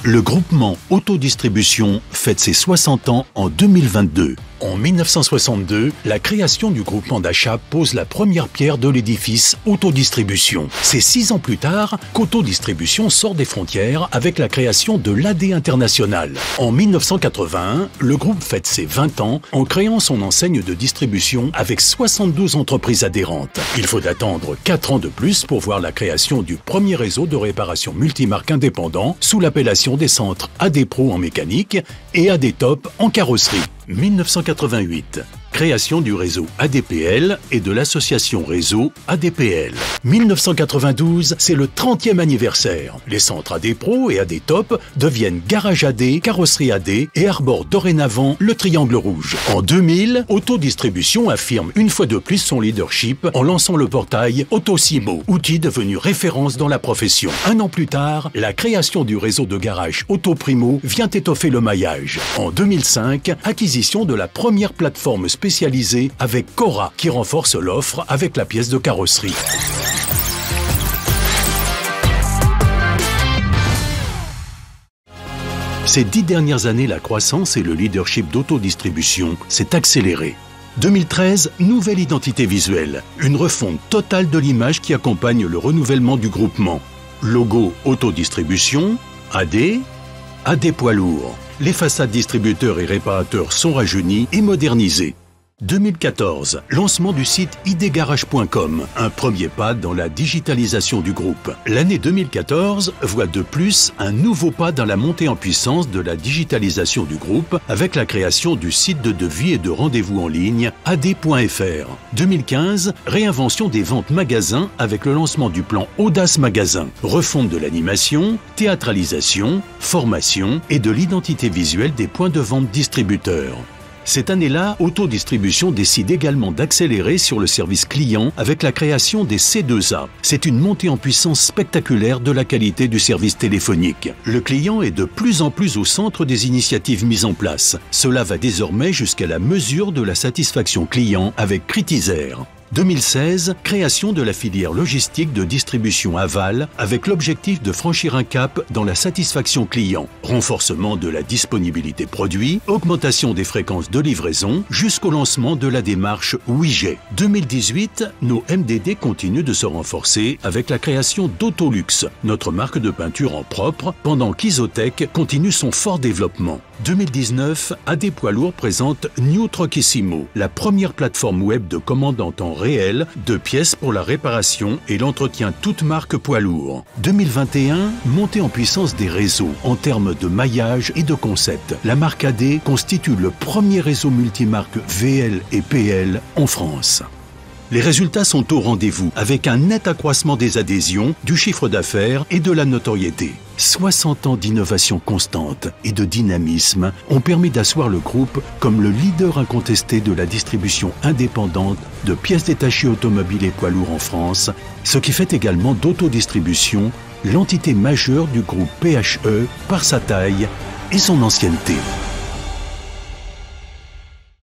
Le groupement Autodistribution fête ses 60 ans en 2022. En 1962, la création du groupement d'achat pose la première pierre de l'édifice Autodistribution. C'est 6 ans plus tard qu'Autodistribution sort des frontières avec la création de l'AD International. En 1981, le groupe fête ses 20 ans en créant son enseigne de distribution avec 72 entreprises adhérentes. Il faut attendre 4 ans de plus pour voir la création du premier réseau de réparation multimarque indépendant sous l'appellation des centres AD Pro en mécanique et AD Top en carrosserie. 1988. Création du réseau ADPL et de l'association réseau ADPL. 1992, c'est le 30e anniversaire. Les centres AD Pro et AD Top deviennent Garage AD, Carrosserie AD et arborent dorénavant le triangle rouge. En 2000, Autodistribution affirme une fois de plus son leadership en lançant le portail Autosimo, outil devenu référence dans la profession. Un an plus tard, la création du réseau de garage Autoprimo vient étoffer le maillage. En 2005, acquisition de la première plateforme spécialisée avec Cora qui renforce l'offre avec la pièce de carrosserie. Ces 10 dernières années, la croissance et le leadership d'Autodistribution s'est accéléré. 2013, nouvelle identité visuelle, une refonte totale de l'image qui accompagne le renouvellement du groupement. Logo Autodistribution, AD, AD poids lourd. Les façades distributeurs et réparateurs sont rajeunies et modernisées. 2014, lancement du site idgarage.com, un premier pas dans la digitalisation du groupe. L'année 2014 voit de plus un nouveau pas dans la montée en puissance de la digitalisation du groupe avec la création du site de devis et de rendez-vous en ligne ad.fr. 2015, réinvention des ventes magasins avec le lancement du plan Audace Magasin, refonte de l'animation, théâtralisation, formation et de l'identité visuelle des points de vente distributeurs. Cette année-là, Autodistribution décide également d'accélérer sur le service client avec la création des C2A. C'est une montée en puissance spectaculaire de la qualité du service téléphonique. Le client est de plus en plus au centre des initiatives mises en place. Cela va désormais jusqu'à la mesure de la satisfaction client avec Critizer. 2016, création de la filière logistique de distribution aval avec l'objectif de franchir un cap dans la satisfaction client. Renforcement de la disponibilité produit, augmentation des fréquences de livraison jusqu'au lancement de la démarche WIG. 2018, nos MDD continuent de se renforcer avec la création d'Autolux, notre marque de peinture en propre, pendant qu'Isotech continue son fort développement. 2019, AD Poids Lourd présente New Truckissimo, la première plateforme web de commande en temps réel de pièces pour la réparation et l'entretien toute marque poids lourd. 2021, montée en puissance des réseaux en termes de maillage et de concept. La marque AD constitue le premier réseau multimarque VL et PL en France. Les résultats sont au rendez-vous avec un net accroissement des adhésions, du chiffre d'affaires et de la notoriété. 60 ans d'innovation constante et de dynamisme ont permis d'asseoir le groupe comme le leader incontesté de la distribution indépendante de pièces détachées automobiles et poids lourds en France, ce qui fait également d'Autodistribution l'entité majeure du groupe PHE par sa taille et son ancienneté.